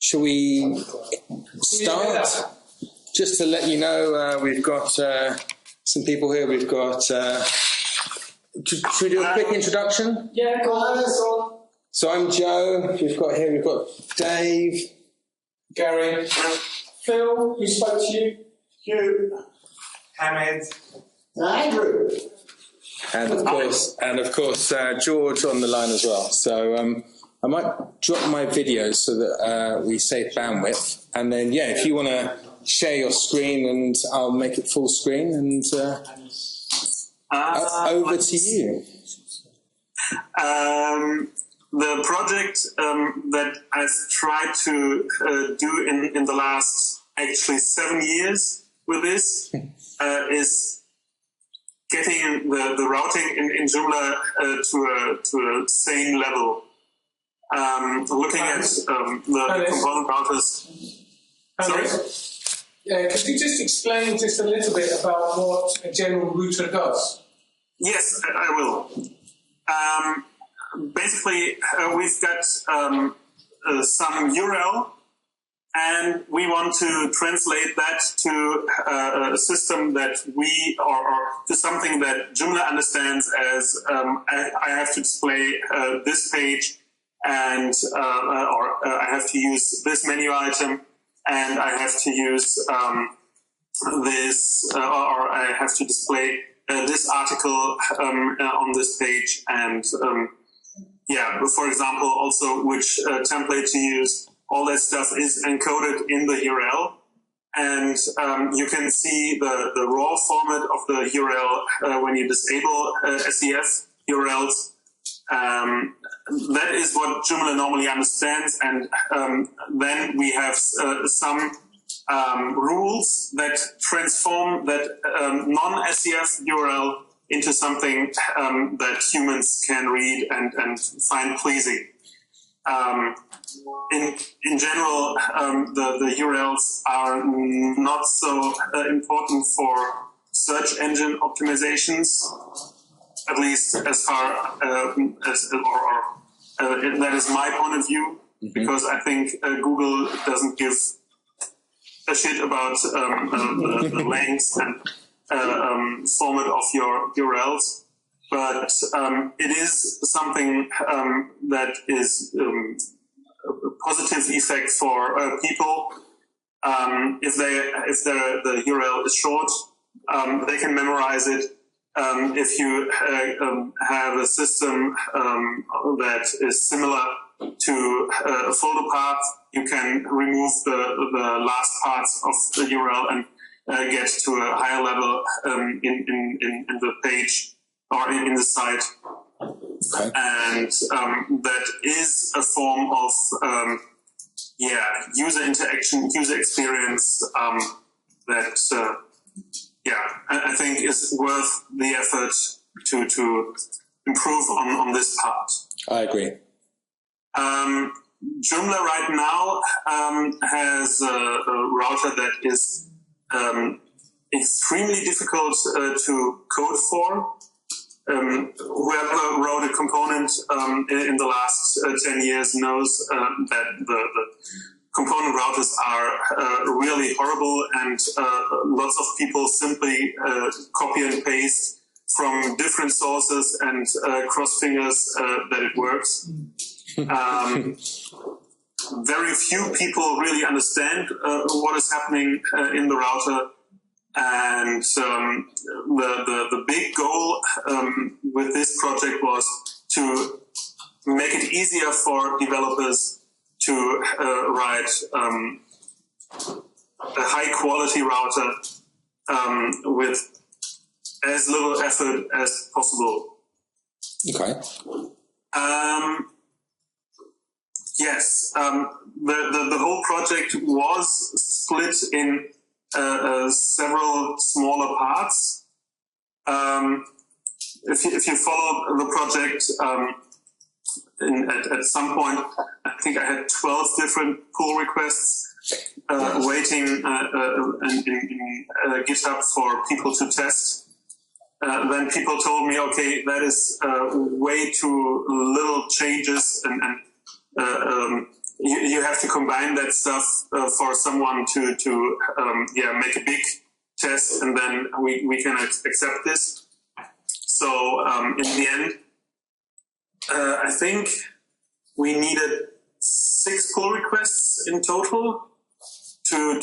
Shall we start? Just to let you know, we've got some people here. We've got. Should we do a quick introduction? Yeah, go on. So I'm Joe. We've got Dave, Gary, Phil, who spoke to you, Hugh, Hannes, Andrew, and of course, George on the line as well. So I might drop my videos so that we save bandwidth, and then if you want to share your screen, and I'll make it full screen, and over to you. The project that I've tried to do in the last actually 7 years with this is getting the routing in Joomla to a sane level. Looking at the component routers. Sorry? Could you just explain just a little bit about what a general router does? Yes, I will. Basically, we've got some URL, and we want to translate that to a system that or to something that Joomla understands as I have to display this page, and or I have to use this menu item, and I have to use this, or I have to display this article on this page, and for example, also which template to use. All that stuff is encoded in the URL, and you can see the raw format of the URL when you disable SEF URLs. That is what Joomla normally understands, and then we have some rules that transform that non-SEF URL into something that humans can read and find pleasing. In general, the URLs are not so important for search engine optimizations, at least as far that is my point of view, because I think Google doesn't give a shit about the length and format of your URLs, but it is something that is a positive effect for people. If the URL is short, they can memorize it. If you have a system that is similar to a folder path, you can remove the last parts of the URL and get to a higher level in the page or in the site. Okay. And that is a form of user interaction, user experience that I think is worth the effort to improve on this part. I agree. Joomla right now has a router that is extremely difficult to code for. Whoever wrote a component in the last 10 years knows that the component routers are really horrible, and lots of people simply copy and paste from different sources and cross fingers that it works. Very few people really understand what is happening in the router. And the big goal with this project was to make it easier for developers to write a high-quality router with as little effort as possible. Okay. Yes, the whole project was split in several smaller parts. If you follow the project, at some point, I think I had 12 different pull requests waiting in GitHub for people to test. Then people told me, okay, that is way too little changes, and you have to combine that stuff for someone to make a big test, and then we can accept this. So in the end, I think we needed 6 pull requests in total to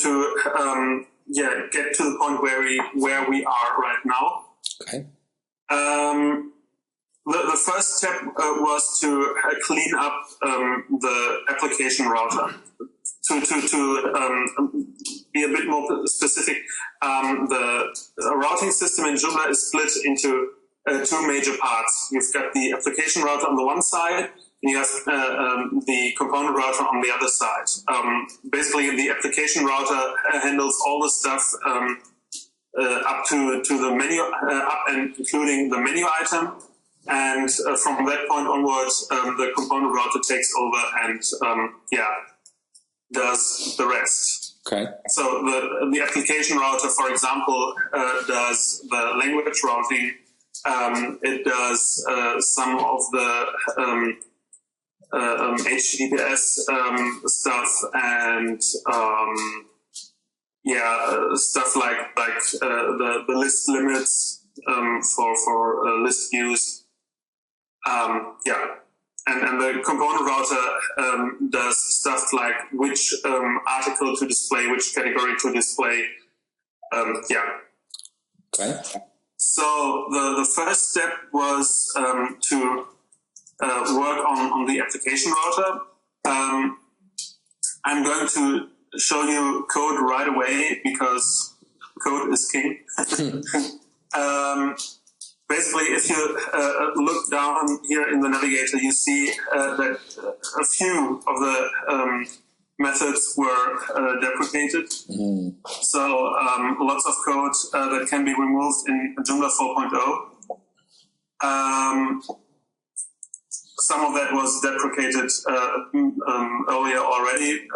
get to the point where we are right now. Okay. The first step was to clean up the application router. To be a bit more specific, the routing system in Joomla is split into 2 major parts. You've got the application router on the one side, and you have the component router on the other side. Basically, the application router handles all the stuff up to the menu, up and including the menu item. And from that point onwards, the component router takes over and does the rest. Okay. So the application router, for example, does the language routing. It does some of the HTTPS stuff and stuff like the list limits for list views. And the component router does stuff like which article to display, which category to display. Okay. So the first step was to work on the application router. I'm going to show you code right away because code is king. Basically, if you look down here in the navigator, you see that a few of the methods were deprecated. So lots of code that can be removed in Joomla 4.0. Some of that was deprecated earlier already.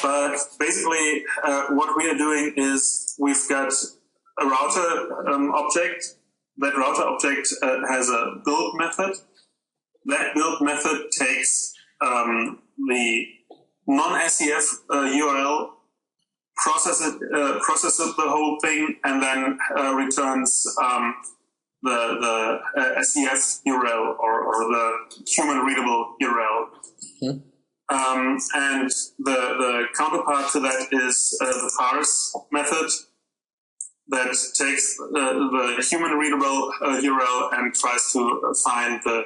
But basically, what we are doing is we've got a router object. That router object has a build method. That build method takes the non-SEF URL, processes the whole thing, and then returns the SEF URL or the human readable URL. And the counterpart to that is the parse method that takes the human readable URL and tries to find the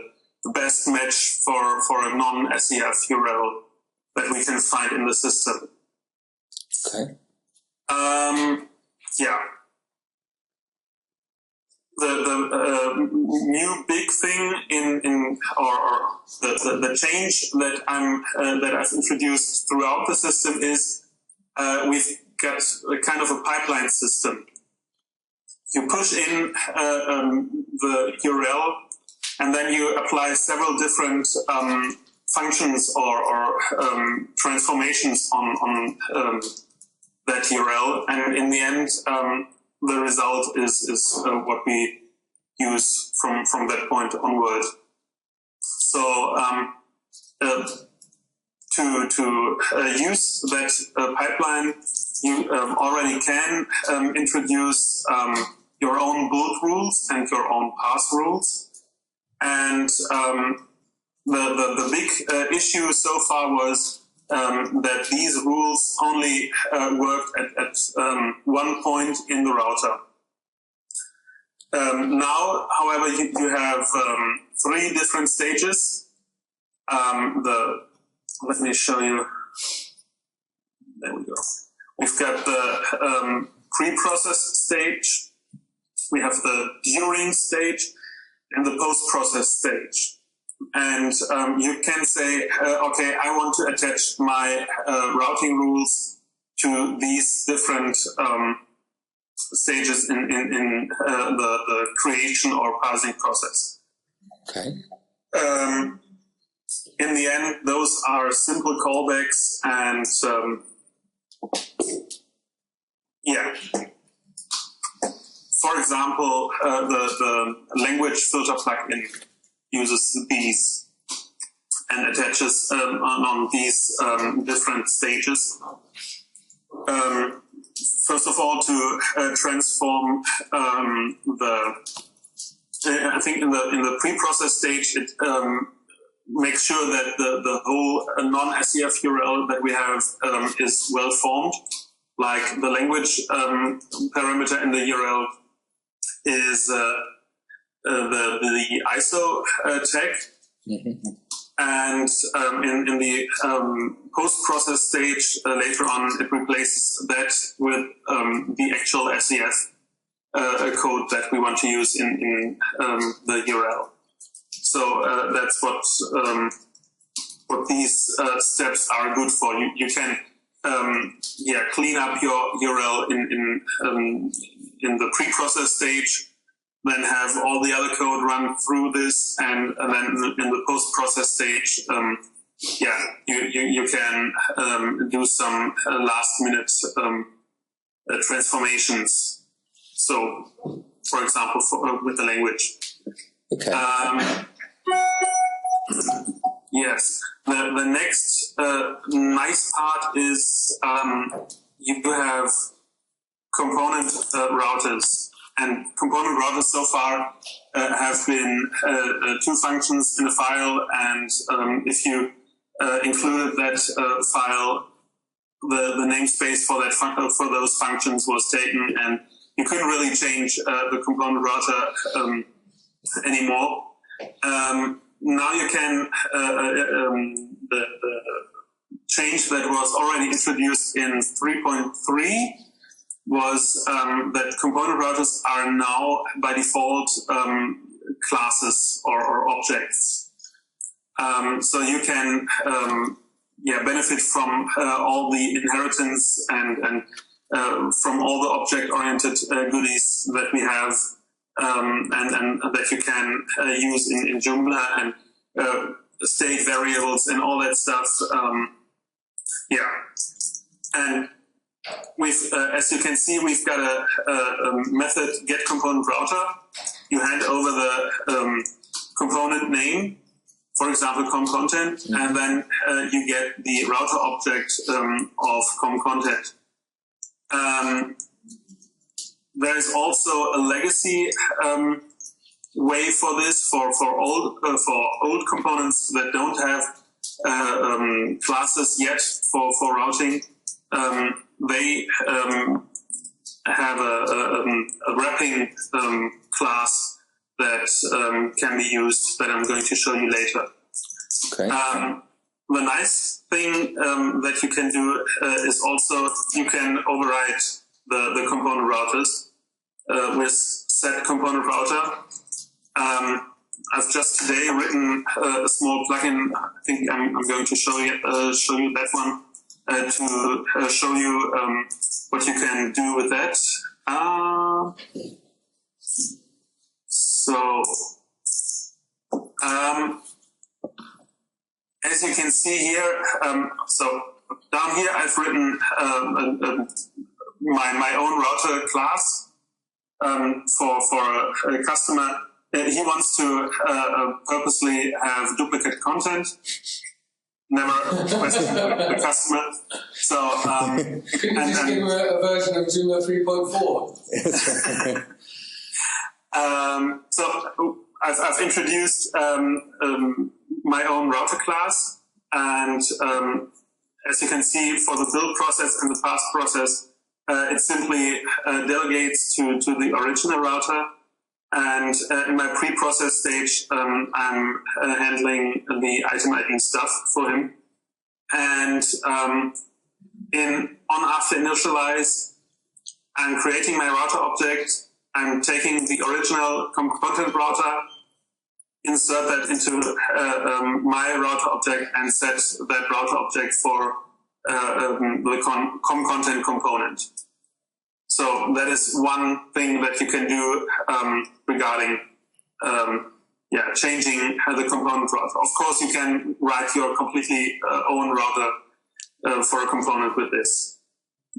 best match for a non-SEF URL that we can find in the system. Okay. The new big thing or the change that I've introduced throughout the system is we've got a kind of a pipeline system. You push in the URL, and then you apply several different functions or transformations on that URL, and in the end, the result is what we use from that point onward. So to use that pipeline, you already can introduce your own build rules and your own parse rules. And the big issue so far was that these rules only worked at one point in the router. Now, however, you have 3 different stages. Let me show you. There we go. We've got the pre-process stage. We have the during stage and the post-process stage. And you can say, okay, I want to attach my routing rules to these different stages in the creation or parsing process. Okay. In the end, those are simple callbacks and For example, the language filter plugin uses these. and attaches on these different stages. First of all, to transform I think in the pre-process stage, it makes sure that the whole non-SCF URL that we have is well formed. Like the language parameter in the URL is the ISO tag. Mm-hmm. And in the post-process stage, later on, it replaces that with the actual SCF code that we want to use in the URL. So that's what these steps are good for. You can clean up your URL in the pre-process stage, then have all the other code run through this, and then in the post-process stage, you can do some last-minute transformations. So, for example, with the language. Okay. Yes. The next nice part is you have component routers. And component routers so far have been two functions in a file, and if you included that file, the namespace for that for those functions was taken, and you couldn't really change the component router anymore. Now you can the change that was already introduced in 3.3 was that component routers are now by default classes or objects. So you can benefit from all the inheritance and from all the object-oriented goodies that we have and that you can use in Joomla, and state variables and all that stuff. And we've, as you can see, we've got a method getComponentRouter. You hand over the component name, for example, comContent, and then you get the router object of comContent. There is also a legacy way for this for old components that don't have classes yet for routing. They have a wrapping class that can be used that I'm going to show you later. Okay. The nice thing that you can do is also you can override the component routers with setComponentRouter. I've just today written a small plugin. I think I'm going to show you that one to show you what you can do with that. As you can see here, so down here I've written my own router class for a customer. He wants to purposely have duplicate content. Never question the customer. So couldn't you just give him a version of Joomla 3.4? So I've introduced my own router class, and as you can see, for the build process and the pass process, it simply delegates to the original router. And in my pre-process stage, I'm handling the item ID stuff for him. And on after initialize, I'm creating my router object. I'm taking the original content router, insert that into my router object, and set that router object for the content component. So that is one thing that you can do regarding changing the component router. Of course, you can write your completely own router for a component with this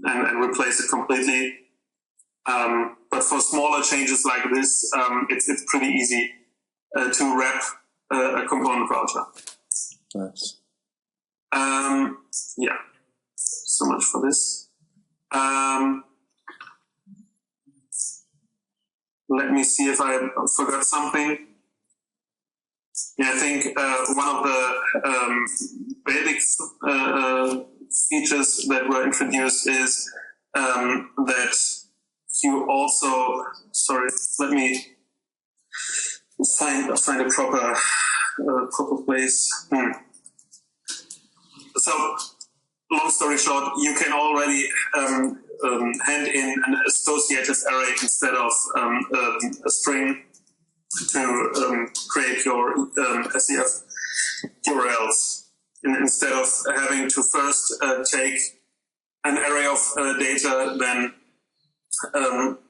and replace it completely. But for smaller changes like this, it's pretty easy to wrap a component router. Nice. Yeah. So much for this. Let me see if I forgot something. Yeah, I think one of the basic features that were introduced is that you also, sorry, let me find a proper place. So, long story short, you can already hand in an associative array instead of a string to create your SEF URLs. And instead of having to first take an array of data, then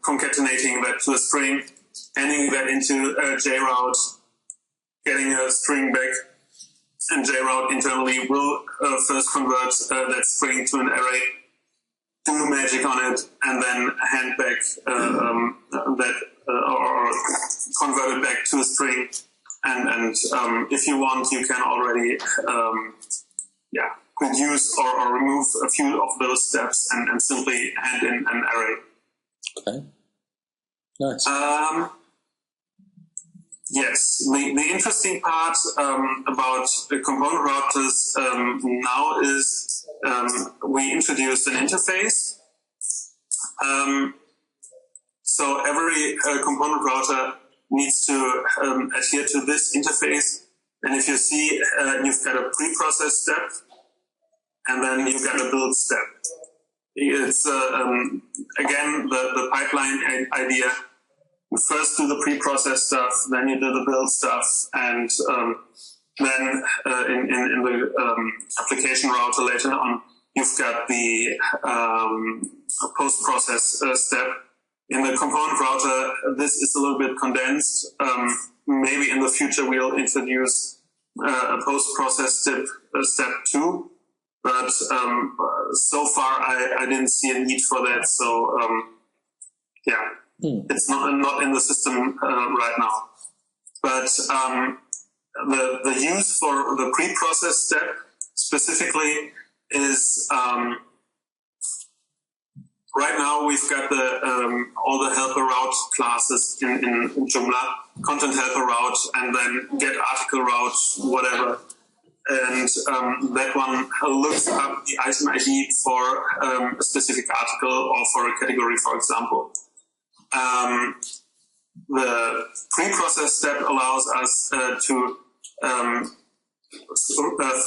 concatenating that to a string, handing that into JRoute, getting a string back, and JRoute internally will first convert that string to an array, do magic on it, and then hand back that or convert it back to a string. And if you want, you can already reduce or remove a few of those steps and simply hand in an array. Okay. Nice. Yes, the interesting part about the component routers now is we introduced an interface. So every component router needs to adhere to this interface. And if you see, you've got a pre-process step, and then you've got a build step. It's, again, the pipeline idea. You first do the pre-process stuff, then you do the build stuff, and then in the application router later on, you've got the post-process step. In the component router, this is a little bit condensed. Maybe in the future we'll introduce a post-process step 2, but so far I didn't see a need for that. So it's not in the system right now. But the use for the pre-process step specifically is right now we've got the all the helper route classes in Joomla, content helper route, and then get article route, whatever. And that one looks up the item ID for a specific article or for a category, for example. The pre-process step allows us to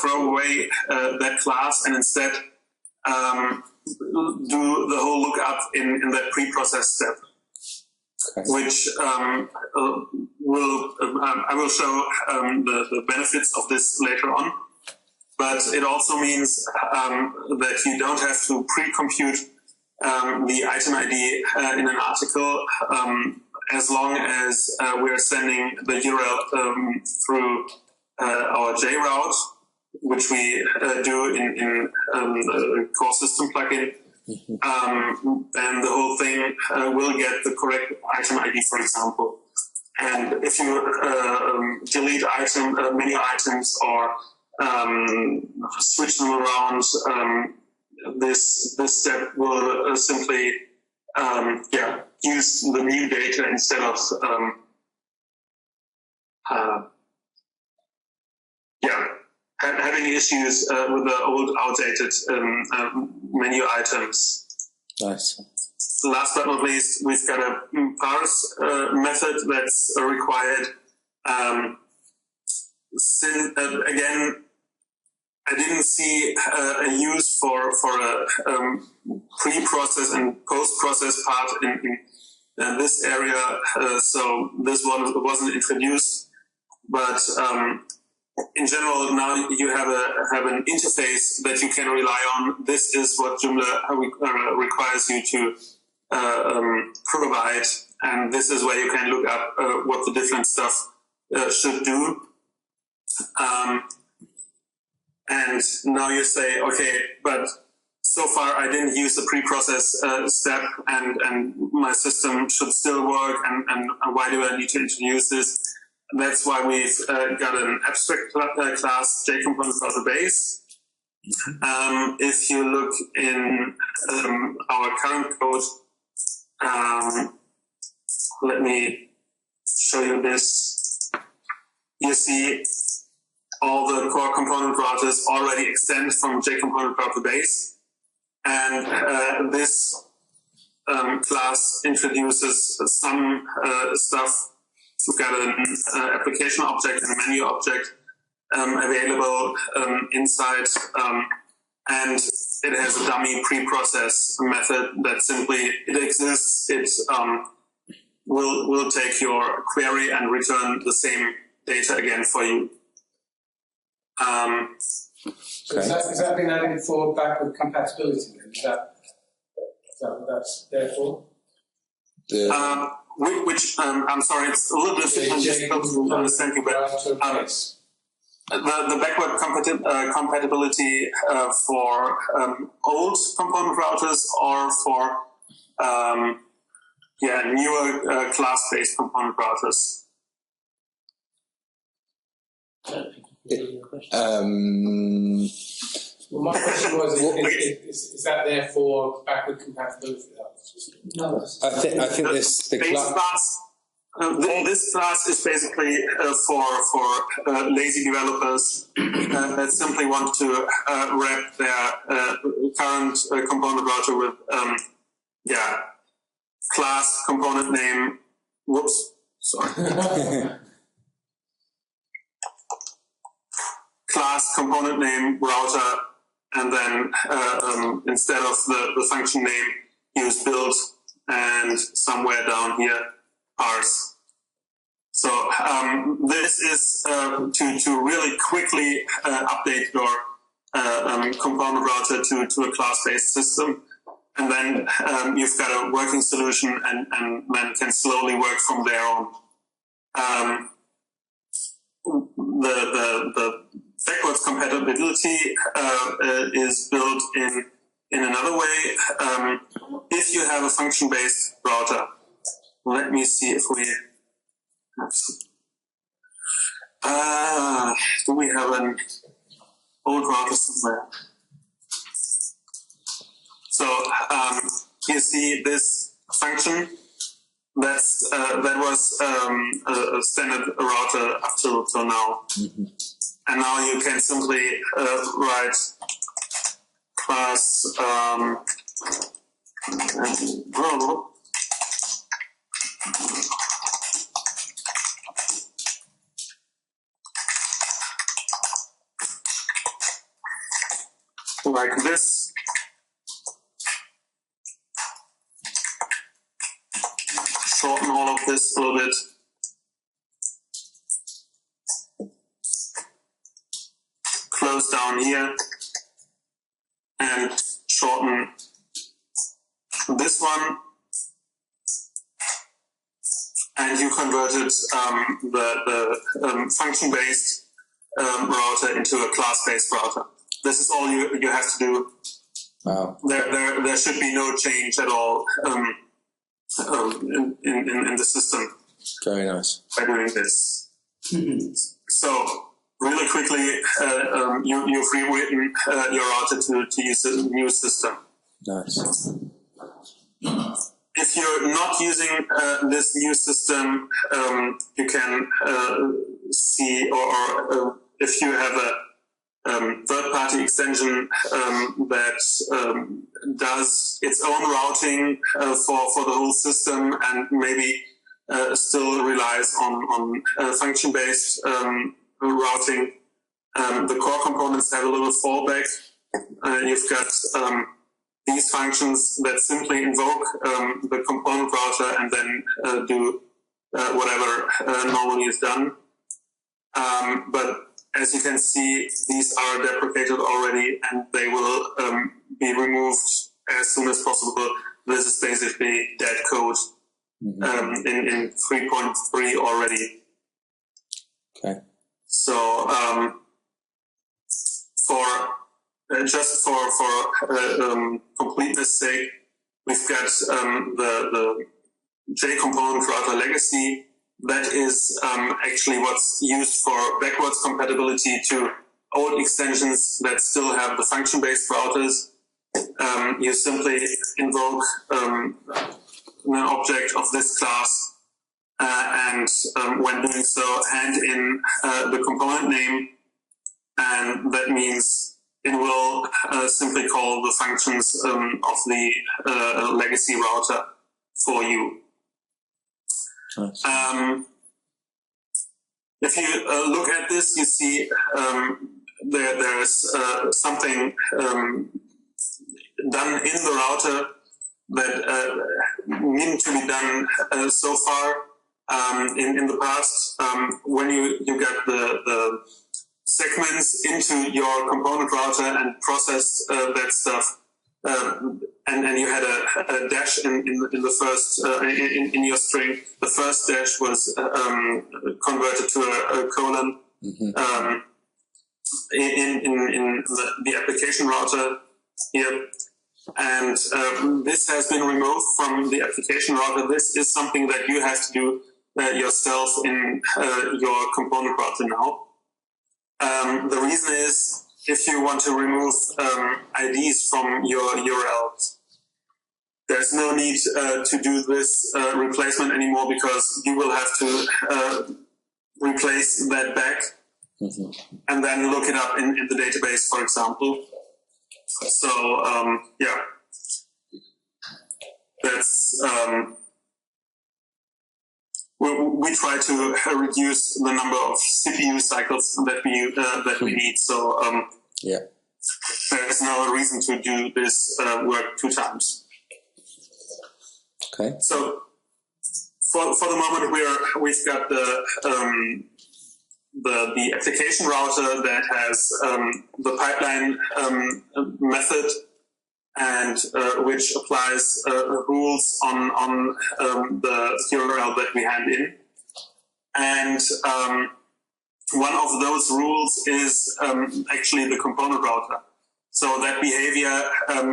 throw away that class and instead do the whole lookup in that pre-process step, which I will show the benefits of this later on. But it also means that you don't have to pre-compute the item ID in an article as long as we're sending the URL through our JRoute, which we do in the core system plugin. And the whole thing will get the correct item ID, for example. And if you delete many items or switch them around, this step will simply use the new data instead of having issues with the old outdated menu items. Nice. Last but not least, we've got a parse method that's required. Again, I didn't see a use for a pre-process and post-process part in this area, so this one wasn't introduced. But in general, now you have an interface that you can rely on. This is what Joomla requires you to provide, and this is where you can look up what the different stuff should do. And now you say, okay, but so far I didn't use the pre-process step, and my system should still work, and why do I need to introduce this? that's why we've got an abstract class JComponent Router base. If you look in our current code, let me show you this. You see all the core component routers already extend from JComponent Router base, and this class introduces some stuff. We've got an application object and a menu object available inside, and it has a dummy pre-process method that simply, it exists, it will take your query and return the same data again for you. So is that been added for backward compatibility then? Is that what that's there for? I'm sorry, it's a little bit difficult to understand you, but the backward compatibility for old component routers or for newer class-based component routers. Well, my question was, is that there for backward compatibility? No, I think this class. This class is basically for lazy developers that simply want to wrap their current component router with class component name. Whoops, sorry. Class component name router, and then instead of the function name, use build, and somewhere down here, parse. So this is to really quickly update your component router to a class-based system, and then you've got a working solution, and then can slowly work from there on. The backwards compatibility is built in another way. If you have a function-based router, let me see if we have. Do we have an old router somewhere? So you see this function. That was a standard router up till now. Mm-hmm. And now you can simply write class like this. Shorten all of this a little bit. Close down here and shorten this one, and you converted the function-based router into a class-based router. This is all you have to do. Wow. There should be no change at all in the system. Very nice. By doing this. So really quickly, you've rewritten your router to use a new system. Nice. If you're not using this new system, you can see, or if you have a third-party extension that does its own routing for the whole system, and maybe still relies on function-based routing. The core components have a little fallback. You've got these functions that simply invoke the component router and then do whatever normally is done. But as you can see, these are deprecated already, and they will be removed as soon as possible. This is basically dead code in 3.3 already. Okay. So just for completeness sake, we've got the JComponent router legacy that is actually what's used for backwards compatibility to old extensions that still have the function-based routers. You simply invoke an object of this class, and when doing so, hand in the component name, and that means it will simply call the functions of the legacy router for you. Nice. If you look at this, you see there's something done in the router that needed to be done so far in the past. When you got the segments into your component router and processed that stuff, and you had a dash in the first in your string. The first dash was converted to a colon. Mm-hmm. In the application router here, and this has been removed from the application router. This is something that you have to do yourself in your component router now. The reason is, if you want to remove IDs from your URL, there's no need to do this replacement anymore, because you will have to replace that back. Mm-hmm. And then look it up in the database, for example. So, yeah, that's, we try to reduce the number of CPU cycles that we need. So, yeah, there's no reason to do this work 2 times. Okay. So, for the moment, we've got the application router that has the pipeline method, and which applies rules on the URL that we hand in. And one of those rules is actually the component router. So that behavior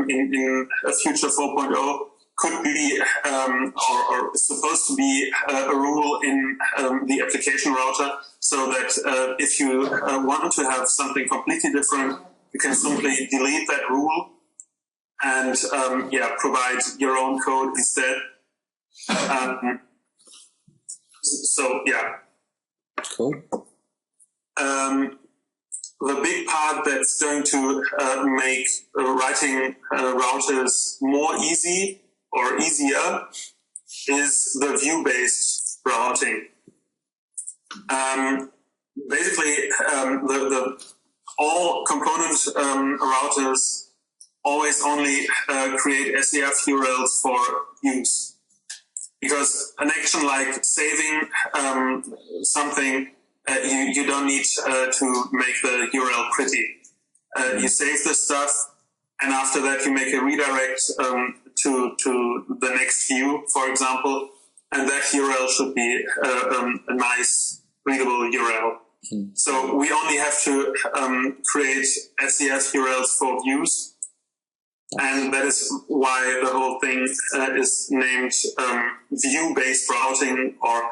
in a future 4.0 could be or is supposed to be a rule in the application router, so that if you want to have something completely different, you can simply delete that rule and provide your own code instead. So yeah. Cool. The big part that's going to make writing routers more easy or easier is the view-based routing. Basically, all component routers always only create SDF URLs for use, because an action like saving something, you don't need to make the URL pretty. You save the stuff, and after that you make a redirect to the next view, for example, and that URL should be a nice, readable URL. Mm-hmm. So we only have to create SCF URLs for views, and that is why the whole thing is named view-based routing, or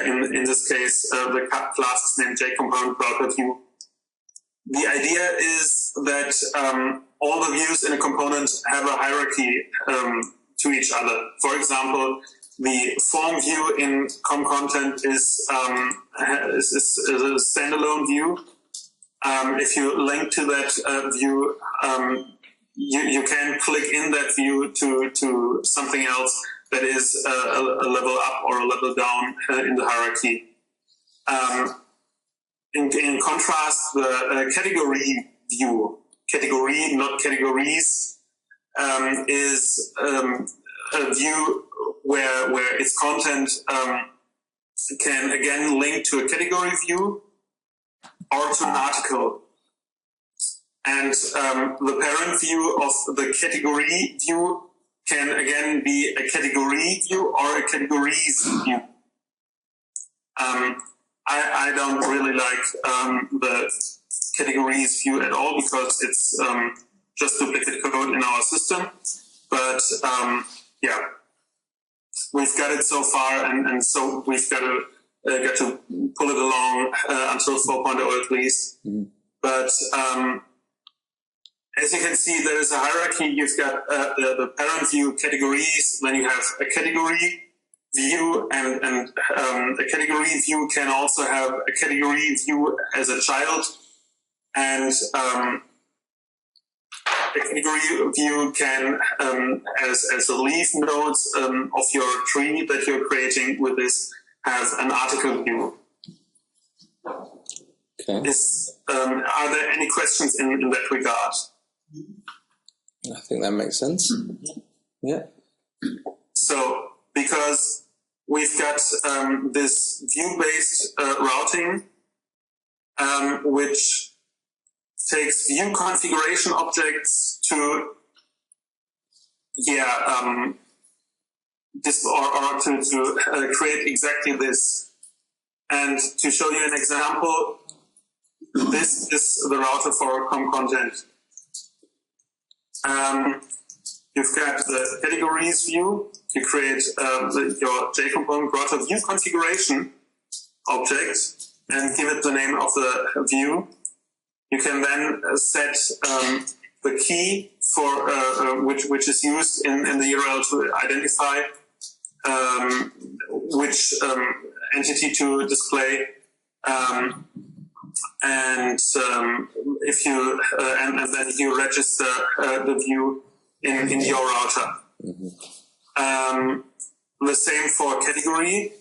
in this case, the class is named JComponentRouterView. The idea is that all the views in a component have a hierarchy to each other. For example, the form view in ComContent is a standalone view. If you link to that view, you can click in that view to something else that is a level up or a level down in the hierarchy. In contrast, the category view, category, not categories, is a view where its content can again link to a category view or to an article. And the parent view of the category view can again be a category view or a categories view. I don't really like the categories view at all, because it's just duplicate code in our system. But yeah, we've got it so far, and so we've got to get to pull it along until 4.0 at least. But as you can see, there is a hierarchy. You've got the parent view categories, then you have a category view, and a category view can also have a category view as a child, and a category view can, as a leaf node of your tree that you're creating with this, have an article view. Okay. Are there any questions in that regard? I think that makes sense. Yeah. So, because we've got this view-based routing, which takes view configuration objects to, to create exactly this. And to show you an example, this is the router for com content. You've got the categories view. You create your JComponent router view configuration object and give it the name of the view. You can then set the key for which is used in the URL to identify which entity to display, and if you and then you register the view in your router. The same for category,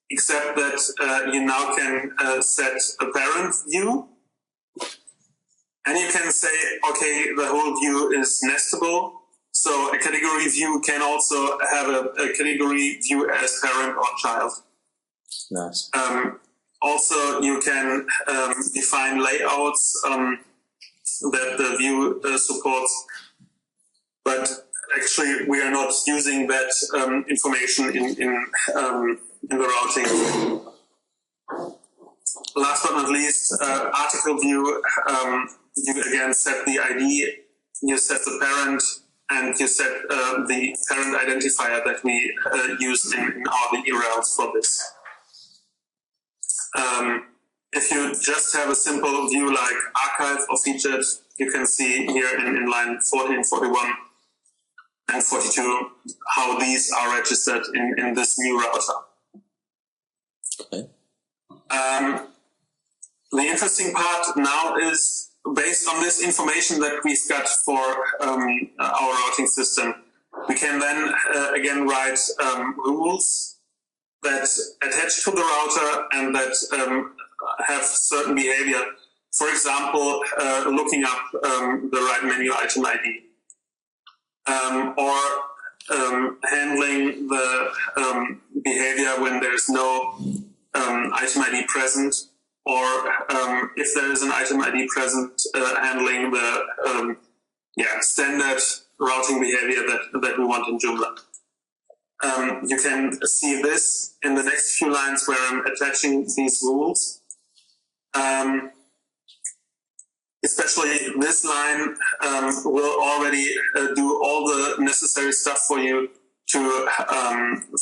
except that you now can set a parent view, and you can say, okay, the whole view is nestable. So a category view can also have a category view as parent or child. Nice. Also, you can define layouts that the view supports, but actually we are not using that information in the routing. Last but not least, article view, you again set the ID, you set the parent, and you set the parent identifier that we used in all the URLs for this. If you just have a simple view like archive or featured, you can see here in line 40 and 41 and 42 how these are registered in this new router. Okay. The interesting part now is, based on this information that we've got for our routing system, we can then again write rules that attach to the router and that have certain behavior. For example, looking up the right menu item ID, or handling the behavior when there's no item ID present, or if there is an item ID present, handling the standard routing behavior that we want in Joomla. You can see this in the next few lines where I'm attaching these rules. Especially this line will already do all the necessary stuff for you to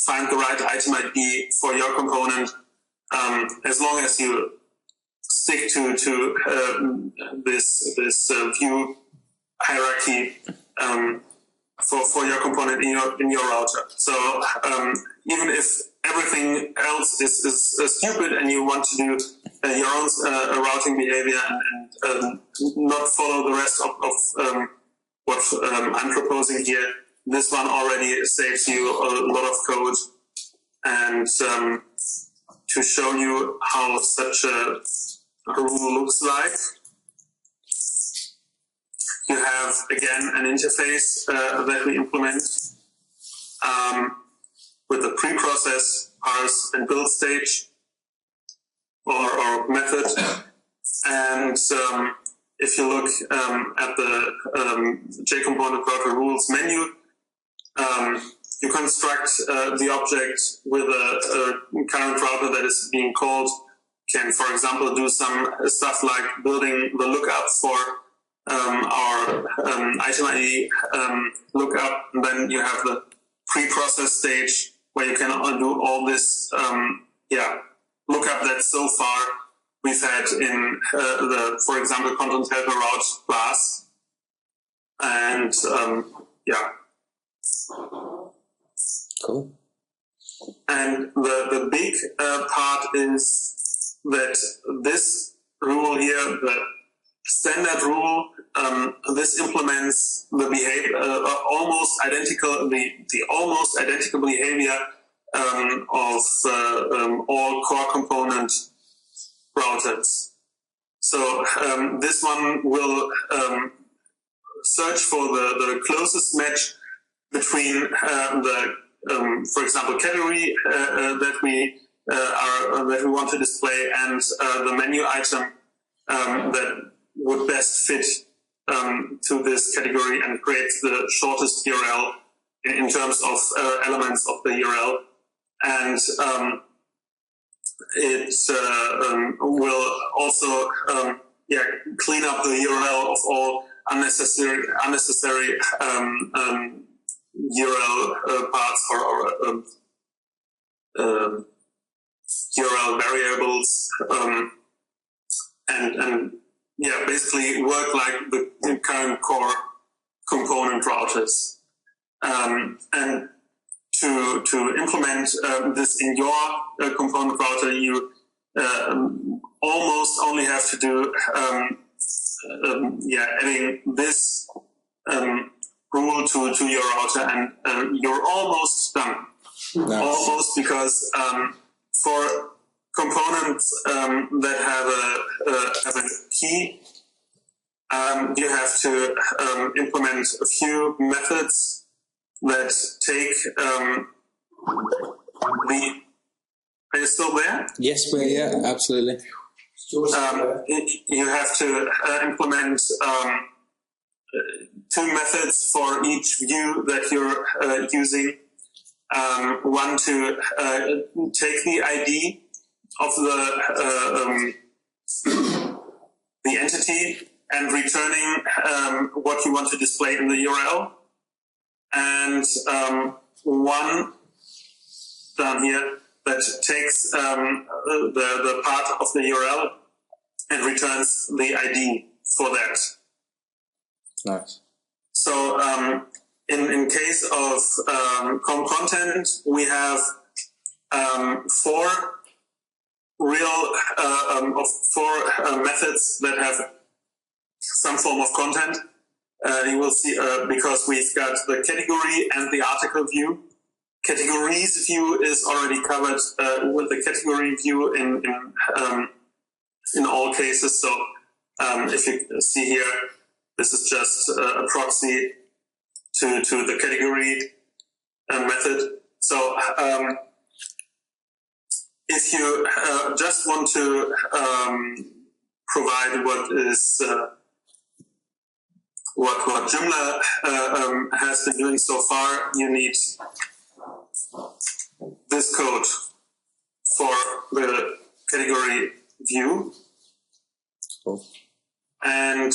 find the right item ID for your component, as long as you stick to this view hierarchy for your component in your router. So even if everything else is stupid and you want to do your own routing behavior and not follow the rest of what I'm proposing here, this one already saves you a lot of code. And to show you how such a rule looks like, you have again an interface that we implement with the pre-process, parse, and build stage or method. And if you look at the JComponent router rules menu, you construct the object with a current router that is being called. Can, for example, do some stuff like building the lookup for our item ID lookup. And then you have the pre-process stage where you can do all this lookup that so far we've had in for example, content helper route class. And yeah. Cool. And the big part is that this rule here, the standard rule, this implements the behavior almost identical behavior of all core component routers. So this one will search for the closest match between for example, category that we want to display and the menu item that would best fit to this category and create the shortest URL in terms of elements of the URL. And it will also clean up the URL of all unnecessary URL parts or URL variables, and basically work like the current core component routers. And to implement this in your component router, you almost only have to do adding this rule to your router, and you're almost done. Nice. Almost, because for components that have a key, you have to implement a few methods that take Are you still there? Yes, we're here, absolutely. You have to implement two methods for each view that you're using. One to take the ID of the entity and returning what you want to display in the URL, and one down here that takes the part of the URL and returns the ID for that. Nice. So in case of content, we have four methods that have some form of content. You will see because we've got the category and the article view. Categories view is already covered with the category view in all cases. So if you see here, this is just a proxy to the category method. So if you just want to provide what Joomla has been doing so far, you need this code for the category view. Cool. And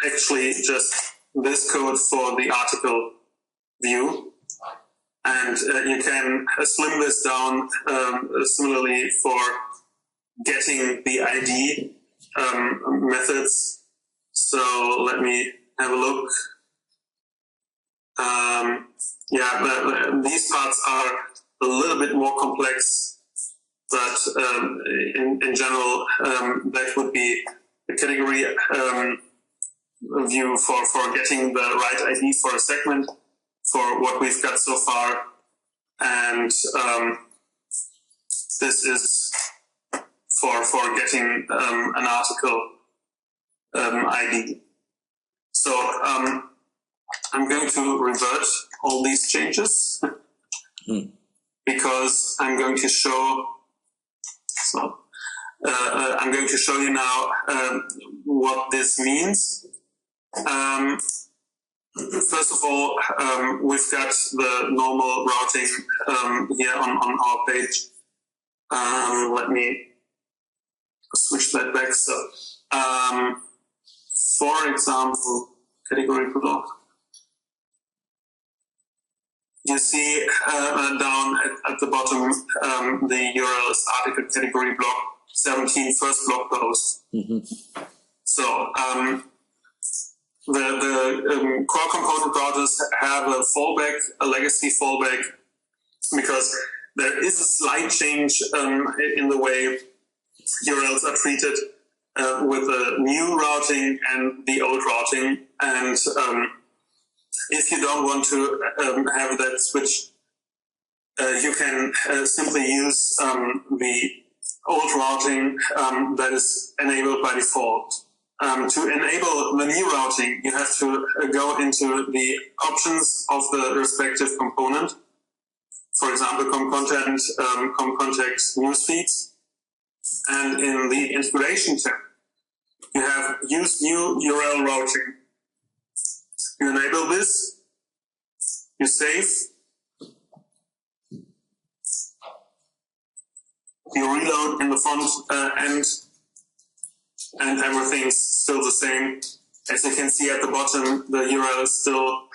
actually just this code for the article view. And you can slim this down similarly for getting the ID methods. So let me have a look. These parts are a little bit more complex, but in general, that would be the category view for getting the right ID for a segment for what we've got so far. And this is for getting an article ID. So I'm going to revert all these changes because I'm going to show. So I'm going to show you now what this means. First of all, we've got the normal routing here on our page. Let me switch that back. So, for example, category block. you see down at the bottom the URL is article category block 17 first blog post. So the core component routers have a fallback, a legacy fallback, because there is a slight change in the way URLs are treated with the new routing and the old routing. And if you don't want to have that switch, you can simply use the old routing that is enabled by default. To enable the new routing, you have to go into the options of the respective component. For example, content, contact newsfeeds. And in the integration tab, you have use new URL routing. You enable this, you save, you reload in the front end, and everything's still the same. As you can see at the bottom, the URL is still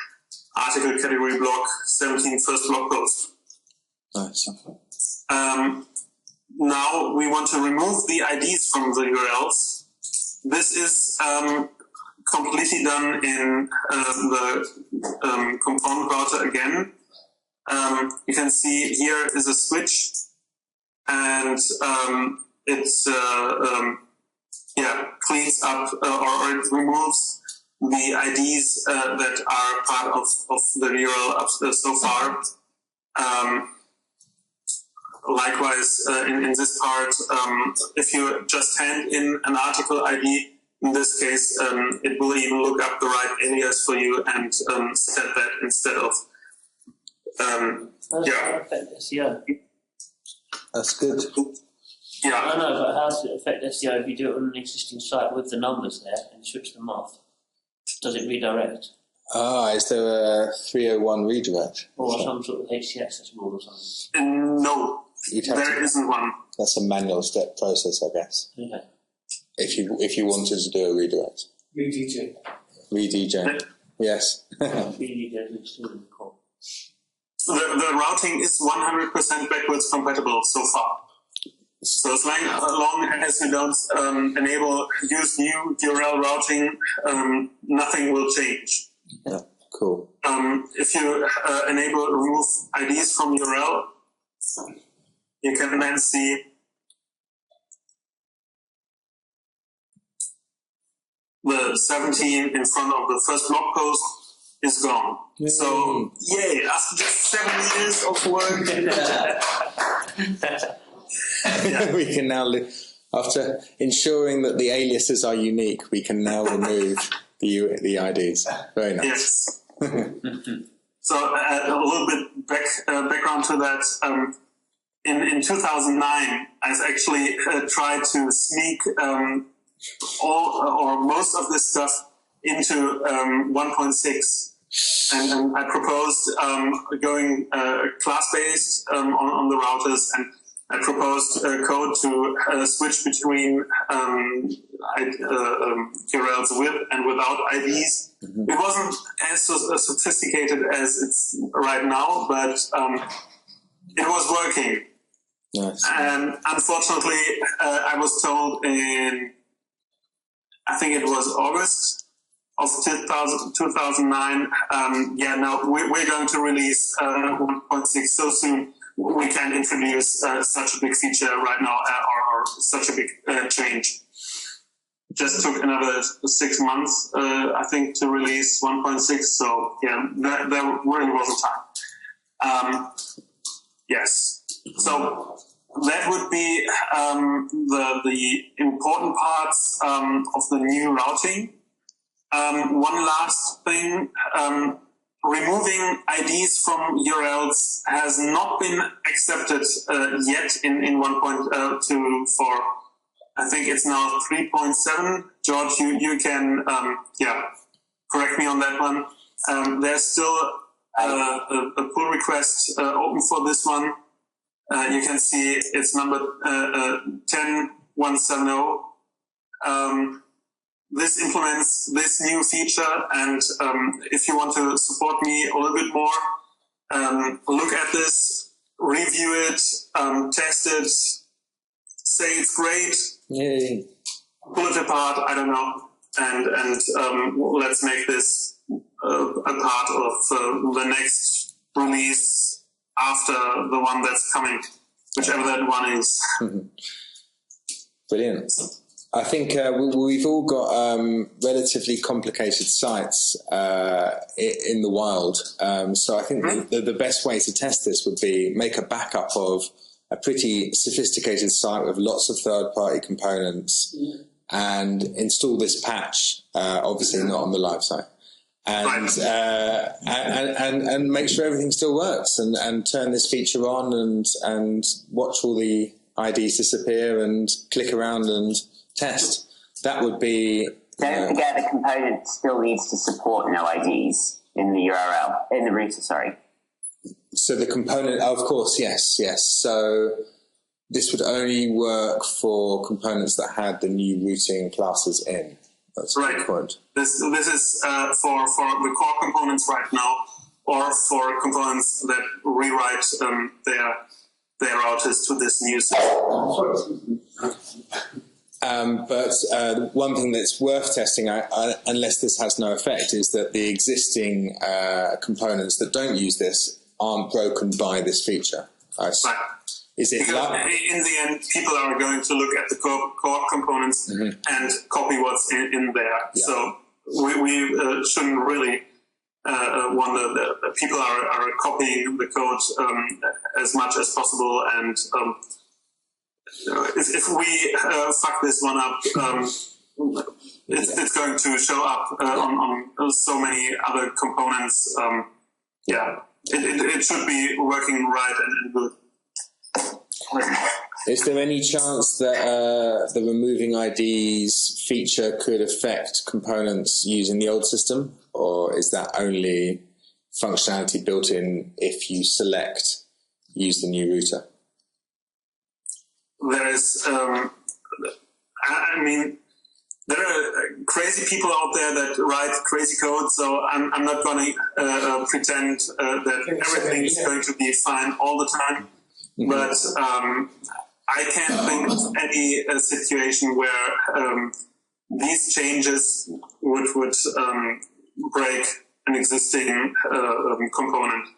article category block 17 first blog post. Nice. Now we want to remove the IDs from the URLs. This is completely done in the component router again. You can see here is a switch, and it's cleans up or it removes the IDs that are part of the URL up so far. Likewise, in this part, if you just hand in an article ID, in this case, it will even look up the right alias for you and set that instead of. SEO. That's good. Yeah. I know, but how does it affect SEO if you do it on an existing site with the numbers there and switch them off? Does it redirect? Is there a 301 redirect? Or some sort of HTTPS rule or something? No, there isn't one. That's a manual step process, I guess. Okay. If you wanted to do a redirect. Re-DJ. Yes. The routing is 100% backwards compatible so far. So as long as you don't enable use new URL routing, nothing will change. Yeah, cool. If you enable remove IDs from URL, you can then see the 17 in front of the first blog post is gone. Yay. So, yay, after just 7 years of work. We can now, after ensuring that the aliases are unique, we can now remove the IDs. Very nice. Yes. So a little bit background to that. In 2009, I actually tried to sneak all or most of this stuff into 1.6. And I proposed going class-based on the routers, and I proposed code to switch between URLs with and without IDs. Mm-hmm. It wasn't as sophisticated as it's right now, but it was working. Yes. And unfortunately, I was told in, I think it was August of 2009, we're going to release 1.6 so soon. We can't introduce such a big feature right now or such a big change. Just took another 6 months, I think, to release 1.6. So yeah, there really wasn't time. Yes. So that would be the important parts of the new routing. One last thing. Removing IDs from URLs has not been accepted yet in 1.2 for, I think it's now 3.7. George, you can correct me on that one. There's still a pull request open for this one. You can see it's number 10170. This implements this new feature, and if you want to support me a little bit more, look at this, review it, test it, say it's great, Yay. pull it apart, I don't know, and let's make this a part of the next release after the one that's coming, whichever that one is. Brilliant. I think we've all got relatively complicated sites in the wild. So I think the best way to test this would be make a backup of a pretty sophisticated site with lots of third-party components and install this patch, obviously not on the live site. And make sure everything still works and turn this feature on and watch all the IDs disappear and click around and test. That would be... Don't forget the component still needs to support no IDs in the URL, in the router, sorry. So the component, of course, yes. So this would only work for components that had the new routing classes in. That's right. Point. This is for the core components right now, or for components that rewrite their routers to this new system. But one thing that's worth testing, unless this has no effect, is that the existing components that don't use this aren't broken by this feature. Right. Is it because in the end, people are going to look at the core components and copy what's in there. Yeah. So we shouldn't really wonder that people are copying the code as much as possible. And if we fuck this one up, it's going to show up on so many other components. It should be working right and good. Is there any chance that the removing IDs feature could affect components using the old system, or is that only functionality built in if you select use the new router? There is, there are crazy people out there that write crazy code, so I'm not going to pretend that everything is going to be fine all the time. But I can't think of any situation where these changes would break an existing component.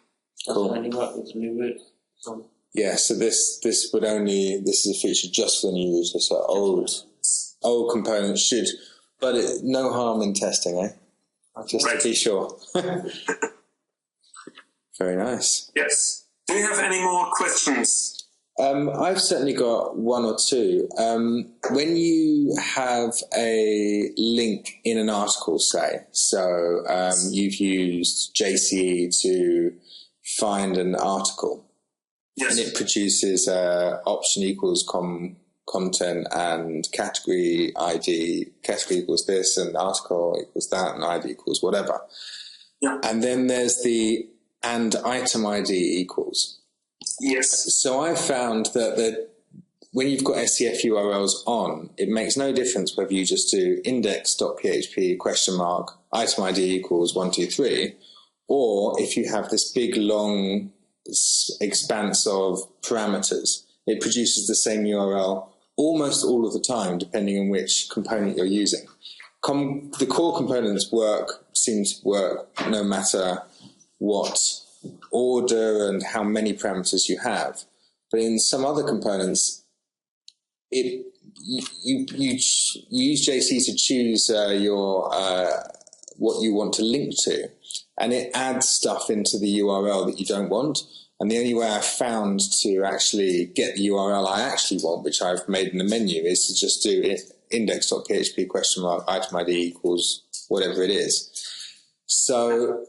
Cool. Yeah, so this is a feature just for the new router. So old components should, but no harm in testing, eh? Just to be sure. Very nice. Yes. Do you have any more questions? I've certainly got one or two. When you have a link in an article, say, so you've used JCE to find an article, yes, and it produces option equals content and category ID, category equals this, and article equals that, and ID equals whatever. Yeah. And then there's the and item ID equals. Yes. So I found that when you've got SCF URLs on, it makes no difference whether you just do index.php ? Item ID equals 123, or if you have this big long expanse of parameters, it produces the same URL almost all of the time, depending on which component you're using. The core components seem to work no matter what order and how many parameters you have. But in some other components, you use JC to choose what you want to link to, and it adds stuff into the URL that you don't want. And the only way I've found to actually get the URL I actually want, which I've made in the menu, is to just do index.php ? Item ID equals whatever it is. So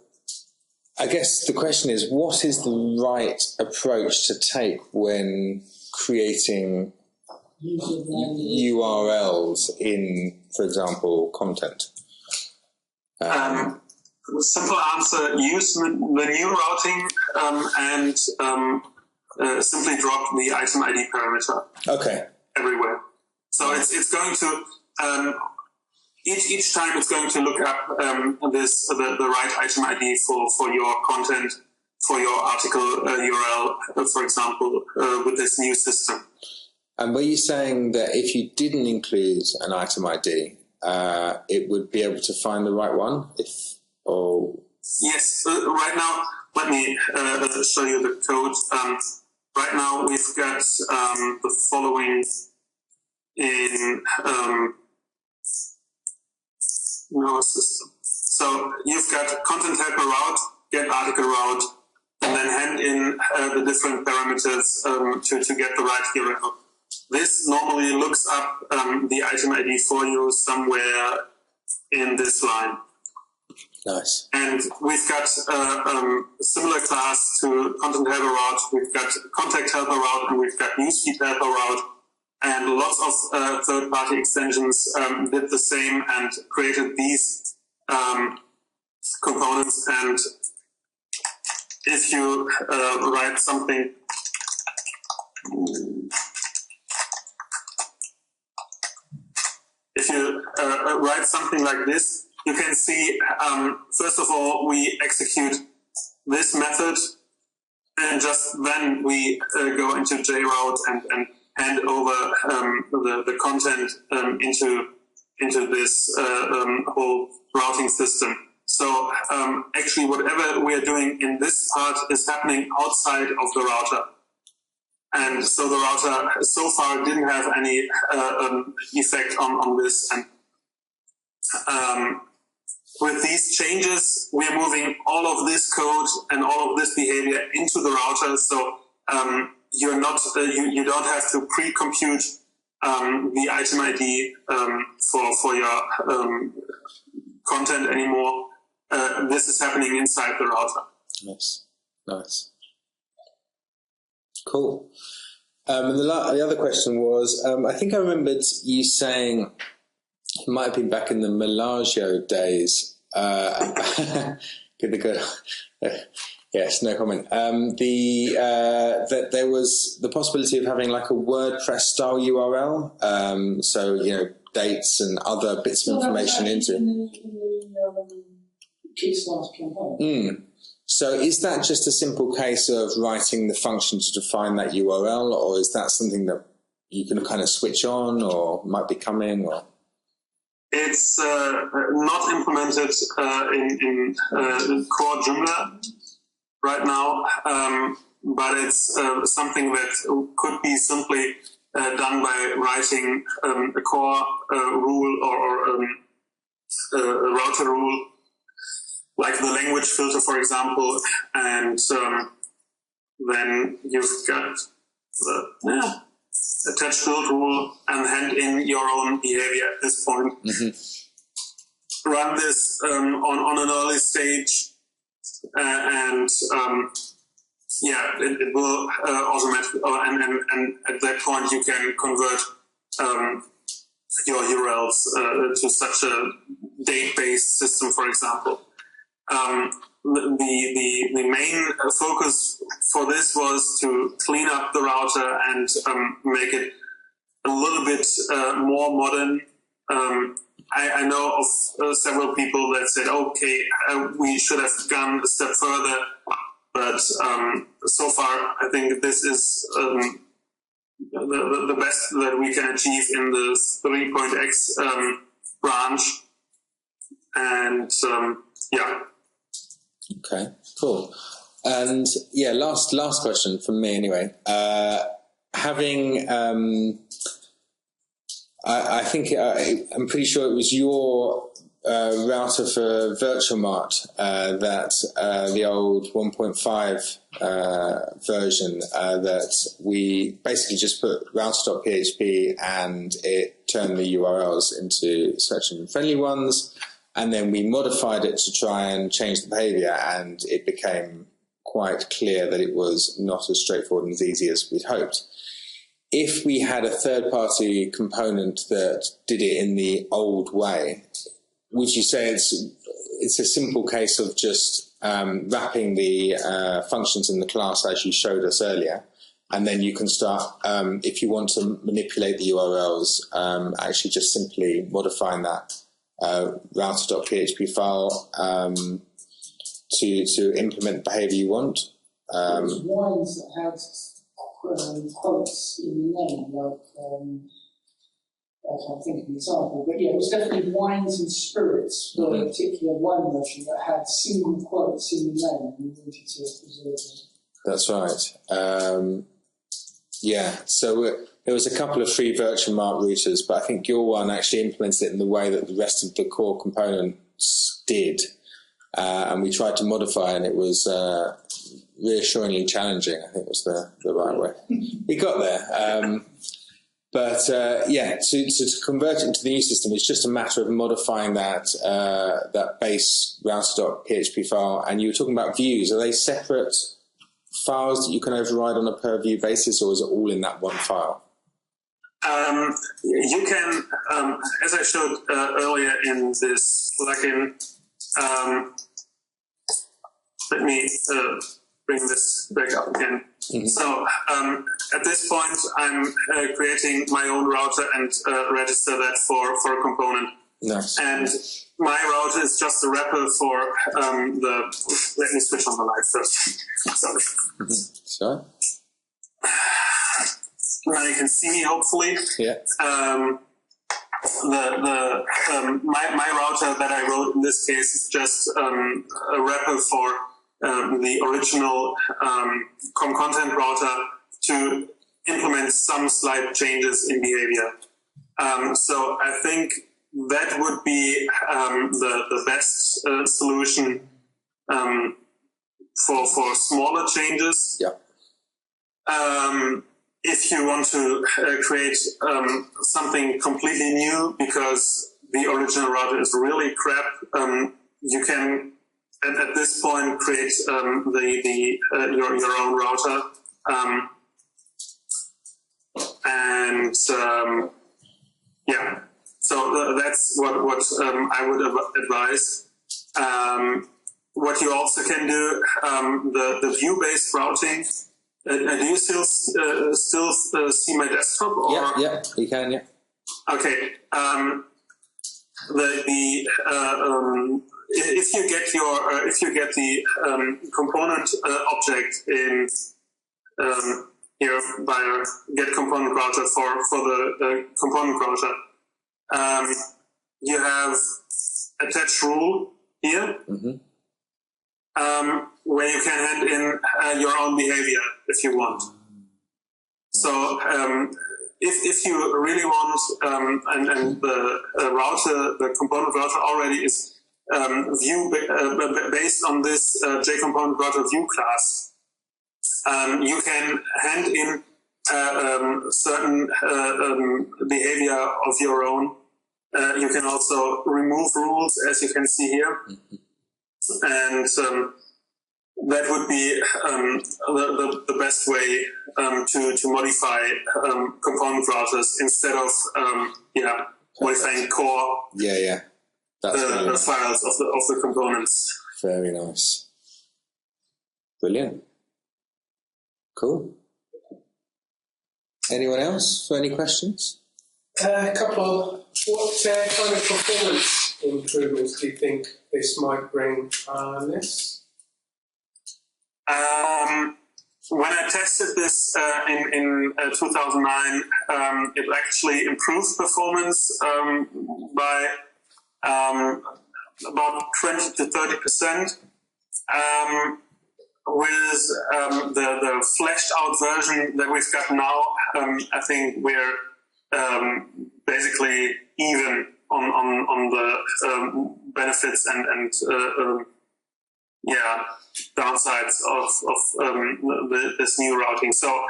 I guess the question is, what is the right approach to take when creating URLs in, for example, content? Simple answer, use the new routing and simply drop the item ID parameter. Okay. Everywhere. So it's going to, each time it's going to look up the right item ID for your content for your article URL, for example, with this new system. And were you saying that if you didn't include an item ID, it would be able to find the right one? Yes, right now, let me show you the code. Right now, we've got the following in our system. So you've got content helper route, get article route, and then hand in the different parameters to get the right URL. This normally looks up the item ID for you somewhere in this line. Nice. And we've got a similar class to content helper route. We've got contact helper route, and we've got newsfeed helper route. And lots of third-party extensions did the same and created these components. And if you write something, like this, you can see, first of all, we execute this method, and just then we go into JRoute and hand over the content into this whole routing system. So actually, whatever we're doing in this part is happening outside of the router. And so the router so far didn't have any effect on this. And with these changes, we're moving all of this code and all of this behavior into the router. So you're not, you don't have to pre-compute the item ID for your content anymore. This is happening inside the router. Nice, nice. Cool. And the other question was, I think I remembered you saying, it might have been back in the Melagio days. Good. Yes, no comment. That there was the possibility of having like a WordPress style URL, so dates and other bits of information into. So is that just a simple case of writing the function to define that URL, or is that something that you can kind of switch on or might be coming? Or it's not implemented in core Joomla right now, but it's something that could be simply done by writing a core rule or a router rule, like the language filter, for example, and then you've got the attach build rule and hand in your own behavior at this point. Mm-hmm. Run this on an early stage, and it will automatically, and at that point you can convert your URLs to such a date-based system, for example. The main focus for this was to clean up the router and make it a little bit more modern. I know of several people that said, okay, we should have gone a step further, but so far I think this is the best that we can achieve in the 3.x branch. And Okay, cool. And last question from me anyway. Having, I think I'm pretty sure it was your router for VirtualMart that the old 1.5 version that we basically just put router.php and it turned the URLs into search engine friendly ones. And then we modified it to try and change the behavior, and it became quite clear that it was not as straightforward and as easy as we'd hoped. If we had a third-party component that did it in the old way, would you say it's a simple case of just wrapping the functions in the class as you showed us earlier, and then you can start, if you want to manipulate the URLs, actually just simply modifying that router.php file to implement the behaviour you want. There's wines that had quotes in the name, like I can't think of an example, but yeah, it was definitely wines and spirits for a particular wine merchant that had single quotes in the name, and we wanted to preserve them. That's right. Yeah, so there was a couple of free virtual mark routers, but I think your one actually implements it in the way that the rest of the core components did. And we tried to modify, and it was reassuringly challenging, I think was the right way. We got there. But to convert it into the new system, it's just a matter of modifying that base router.php file. And you were talking about views. Are they separate files that you can override on a per view basis, or is it all in that one file? You can, as I showed earlier in this plugin, let me bring this back up again. Mm-hmm. So at this point, I'm creating my own router and register that for a component. Nice. And my router is just a wrapper for let me switch on the light first. Sorry. Sorry. Now you can see me, hopefully. Yeah. My router that I wrote in this case is just a wrapper for the original content router to implement some slight changes in behavior. So I think that would be the best solution for smaller changes. Yeah. If you want to create something completely new because the original router is really crap, you can at this point create your own router, yeah. So that's what I would advise. What you also can do, the view-based routing. Do you still see my desktop? Or? Yeah, you can. Yeah. Okay. If you get the component object in here via get component router for the component router, you have attach rule here. Mm-hmm. Where you can hand in your own behavior if you want. So if you really want, and the router, the component router already is based on this JComponent router view class, you can hand in certain behavior of your own. You can also remove rules, as you can see here. Mm-hmm. And that would be the best way to modify component routers instead of modifying core the files of the components. Very nice. Brilliant. Cool. Anyone else for any questions? A couple. What kind of performance improvements do you think this might bring, Hannes? When I tested this in 2009, it actually improved performance by about 20 to 30%. With the fleshed out version that we've got now, I think we're basically even on the benefits and downsides of this new routing. So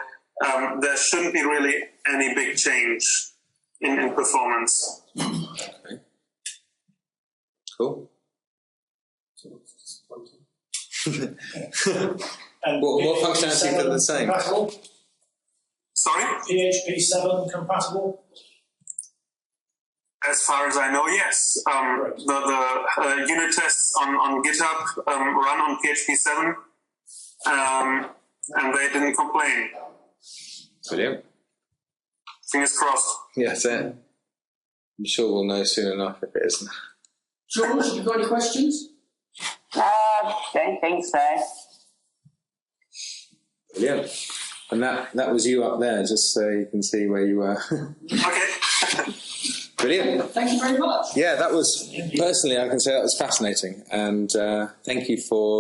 there shouldn't be really any big change in performance. Okay. Cool. And what functionality are the same? Compatible? Sorry? PHP 7 compatible? As far as I know, yes. The unit tests on GitHub run on PHP 7, and they didn't complain. Brilliant. Fingers crossed. Yes, I'm sure we'll know soon enough if it isn't. George, have you got any questions? Don't think so. Brilliant. And that was you up there, just so you can see where you were. Okay. Brilliant. Thank you very much. Yeah, that was, personally, I can say that was fascinating. And thank you for